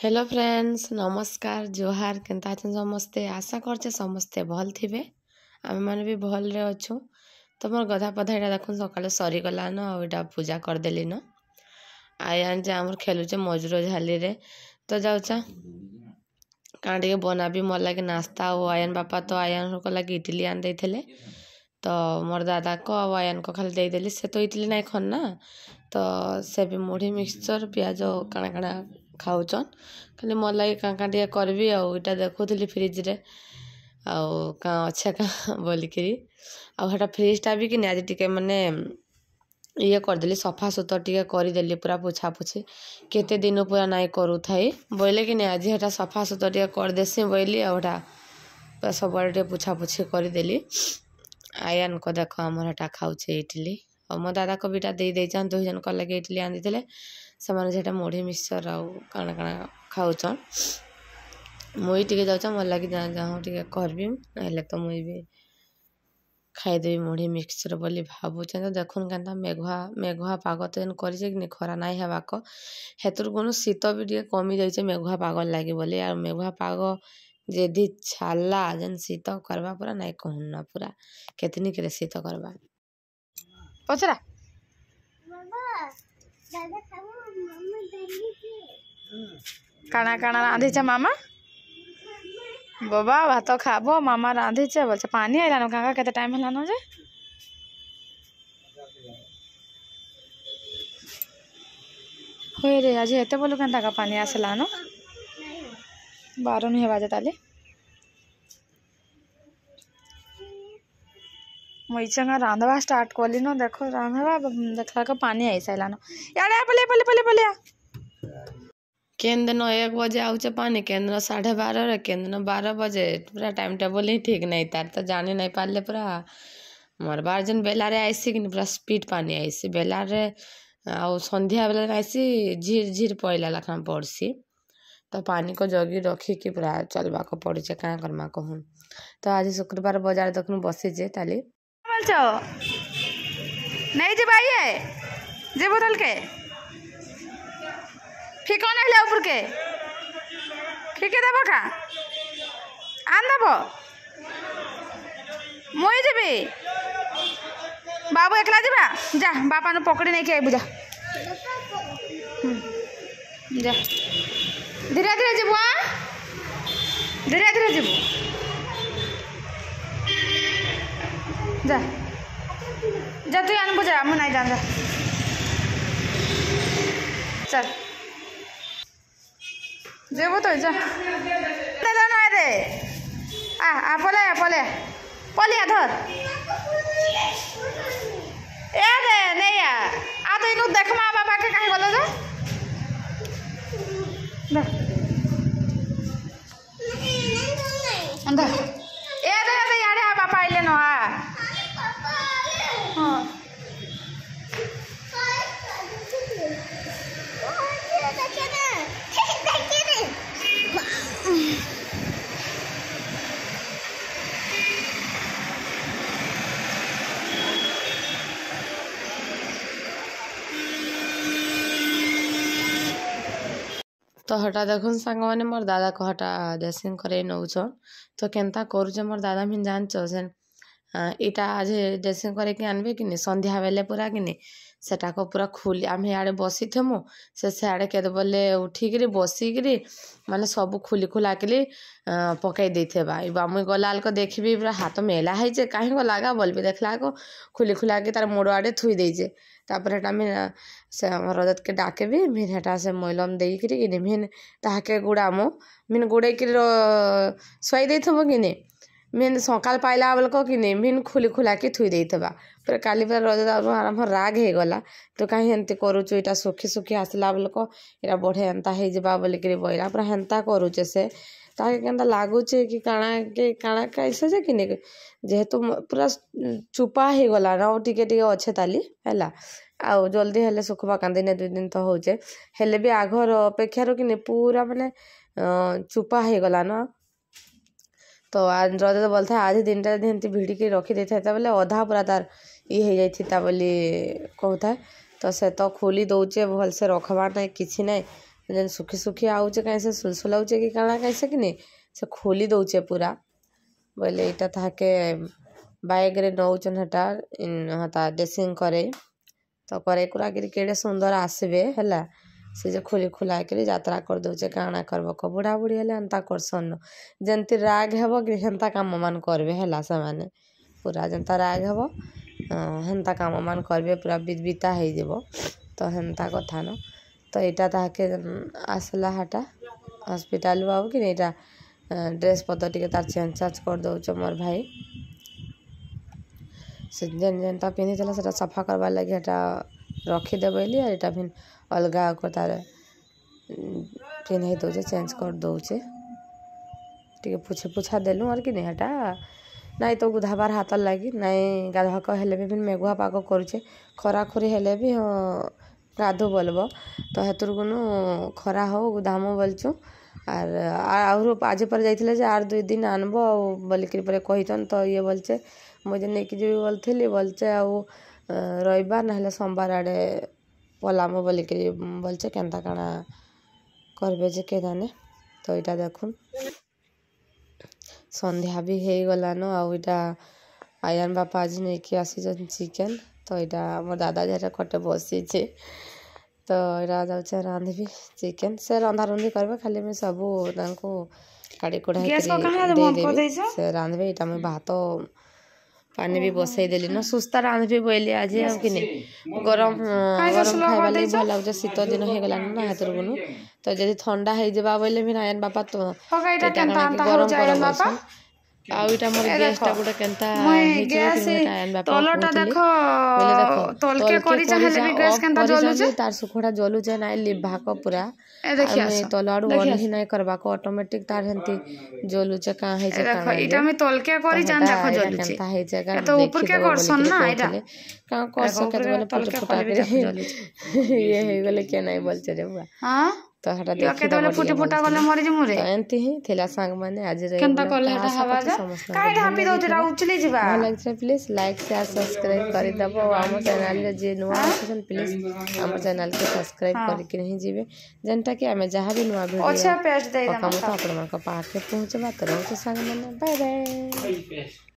Hello friends नमस्कार जोहार केनता अछन समस्ते आशा करछे समस्ते भल थिबे आमे माने भी भल रे अछु। तो मोर गधा पधा एटा देखुन सकाले सरी गला न आ एटा पूजा कर देली न आयान जे हमर खेलुचे मजरो झाली रे तो जाउचा काण टिके बनाबी मोर लागे नाश्ता ओ आयन बापा तो आयन को लागे इडली आन देथिले तो मोर दादा को आ आयन को खाली दे देली से तो इडली नाइ खन ना तो से भी मुढ़ी मिक्सचर प्याज काଣା काଣା खाउचन खाली मोर लागे काँ टिके करबी आ इटा देखुथिली फ्रिज रे आ काँ अच्छे काँ बोलिकिरी आ हेटा फ्रिजटा भी कि आज टिके माने ये करदेली सफा सुतर टिके करदेली पूरा पोछा पोछी केते दिन पूरा नाइ करू थाई बोले कि आज हेटा सफा सुतर टिके कर देसी बोली आ हेटा पूरा सब टिके पोछा पोछी करदेली। आयन को देखो हमर हेटा खाउछे इडली और मो दादा को बीटा दे दे जान दुई जन को लगे इडली आन दिथिले समान जेटा मुढ़ी मिक्सचर आ काଣା काଣା खाउछन मुई टिके जाउचा मोर लागी जा जा टिके करबी नहले तो मुई भी खाइदेवी मुढ़ी मिक्सचर बोली भावुचे तो देखुन केनता मेघुआ मेघुआ पाग तो जेन करिছে कि खरा नाइ हेबाक हेतुर कोनो शीत भी टिके कमी जाइছে मेघुआ पाग लागी बोली आ मेघुआ पाग जेदी छाला जेन शीत करबा पूरा नाइ कहून ना पूरा केतनी करे शीत करबा पचरा काना काना रांधिछ मामा बाबा भात खाबो मामा रांधिछ बोलछ पानी आइलानो काका केते टाइम हलानो जे होय रे आज एते बोलु केनता का पानी आसलानो 12 नहीं बाजे ताले मुइचंगा रांधवा स्टार्ट कली न देखो रांधवा देखला का पानी आई साइलानो याडे पले पले पले पले केन दिन 1 बजे आउचे पानी केन दिन 12:30 रे केन दिन 12 बजे पूरा टाइम टेबल ही ठीक नहीं तार तो जाने नहीं पारले पूरा मोर बार जन बेला रे आइसी कि पूरा स्पीड पानी आइसी बेला रे आ संध्या बेला रे आइसी झिर झिर पइला लखा पड़सी तो पानी को जगी रखी कि पूरा चलबा को पड़ी छे काँ करमा कहून तो आज शुक्रवार बाजार देखनु बसी जे ताली बोलछो नहीं जे भाई है जे बोतल के फिको नहीं ऊपर के फिके देव का आन देव मुई जीबी बाबू एकला जीवा जा बापा न पकड़ी नहीं के बुझा जा धीरे धीरे जीबू धीरे धीरे जीबू जा जा तू आन बुझा मु नहीं जान चल जेबो तो जा देला ना रे आ पले पले पले धर ए रे नहीं आ तो इनु देखमा बाबा के काहे गलो जा अंदर ए रे यारे आ बापा आइले न आ हां तो हटा देखुन सांग माने मोर दादा को हटा ड्रेसिंग करे नौछन तो केनता करूचे मोर दादा मिन जानछो से इटा आज ड्रेसिंग करे कि आनबे कि संध्या बेले पूरा कि सेटा को पूरा खुली आम आड़े बसी थमु से आड़े केद बोले उठिकी बसिकी माने सब खुली खुला के पकई देबा मुई गलाल को देखबी पूरा हाथ मेला है कहीं गलागा बोलबी देखला को खुली खुला के तार मोड़ आड़े थुई देजे तापर हेटा मिन से रजत के डाकेबी मिन हेटा से मैलम देकरी मिन ताके गुड़ामो मिन गुड़े शुआई देथबो कि मिन सकाल पाइला बेलक कि मिन खुली खुला के थुई देथबा पूरा काली पूरा रजत आराम राग हे गला तो कहीं एंती करूचु इटा सुखी सुखी आसला बेलक इटा बढ़े एंता हे जबा बोलिकी बइला पूरा हेंता करूचे से ताके केंता लागुचे कि काଣା कैसे जे कि जेहेतु पूरा चुपा हे गला न टिके टिके अच्छे ताली हैला आ जल्दी हेले सुखबा कां दिन 2 दिन तो होचे हेले भी आघर अपेक्षा रो कि पूरा माने चुपा हे गला न तो आज रजत बोलता आज दिन टा एमती भिड़िकी रखी दे था बोले अधा पूरा तार ये हो जाता बोली कहता तो से तो खोली दौचे भलसे रखबार ना कि ना जेन सुखी सुखी आउचे कहीं से सुलसुलाउचे कि काଣା कैसे कि नहीं से खोली दौचे पूरा बोले इटा ताके बाइक रे नौचन हटा हता ड्रेसिंग करे तो करे कुरा कि केड़े सुंदर आसबे हैला से जे खोली खुला के यात्रा कर दौचे काଣା करब क बुढ़ा बुढ़ी हेले एंता करसन जेंति राग हेब कि हेंता काम मान करबे हैला से पूरा जेंता राग हेब हेंता काम मान करबे पूरा बिता है जेब तो हेंता कथा न तो यहाँ ताके आसला हटा हॉस्पिटल आउ कि नहीं ड्रेस पतर टे तार चेंज चार्ज कर दौच मोर भाई से जेन जेनता पिंधि से सफा करवा लगे हटा रखीदे बोली और यहाँ फिर अलगा तार पिंधे दौचे चेंज कर दौचे टे पुछा देलु और कि नहीं हटा नाई तो गुधाबार हाथ लगी नाई गाधक हेले भी मेघुआ पाग करुचे खरा खुरी हेले भी गाधो बोलब तो हेतुर गुनु खरा हो गुधामो बोलचु आर आज पर जाइथिले जे आर 2 दिन आनबो बोलिक कहीचन तो ये बोलचे मुझे नहीं कि जी बोलथिली बोलचे आउ रविवार ना सोमवार आड़े पलामो बोलिक बोलचे केनता काଣା करबे जे के जाने तो यहाँ देखुन संध्या भी हो गलान आईटा आयान बापा आज नहीं कि आसी चिकेन तो यहाँ मोर दादा जरा कटे बसी तो यहाँ जाऊे रांधबी चिकेन से रंधा रुंधी करबे खाली मैं सबू काड़ी कुड़ा से रांधबे यहाँ मैं भात पानी भी बसई देली न सुस्ता रांधबी बोली आज कि नहीं गरम गरम खाइबा लगे भल लगे शीत दिन हो गलान ना हाथ गुनु तो जब ठंडा हो जावा बोले भी आयन बापा तो गरम कर आउटा मोर गैस टा गुडा केनता आयन बापा तलटा देखो तलके करी चाहले भी गैस केनता जलु जे तार सुखोड़ा जलु जे नाइ लिभा को पूरा ए देखिया तलआडू ऑन ही नाइ करबा को ऑटोमेटिक तार हंती जलु जे का है जे देखो इटा में तलके करी जान देखो जलु जे केनता है जे तो ऊपर के करसन ना इटा का कर सके बोले तलके फटा के ये हे बोले के नाइ बोल छे रे बुआ हां तो हटा देखि तो फुटी फुटा गले मरि जे मुरे एंती ही थेला सांग माने आज रे केनता कले हटा हवा जा काहे हापी दउ जरा उचली जिबा भल लागछ प्लीज लाइक शेयर सब्सक्राइब करि दबो हम चैनल रे जे नुवा अछन प्लीज हम चैनल के सब्सक्राइब करि के नहीं जीवे जनता के हमें जहां भी नुवा वीडियो अच्छा पेज दे दम हम तो अपन मन को पाके पहुंचबा तो रहू संग माने बाय बाय।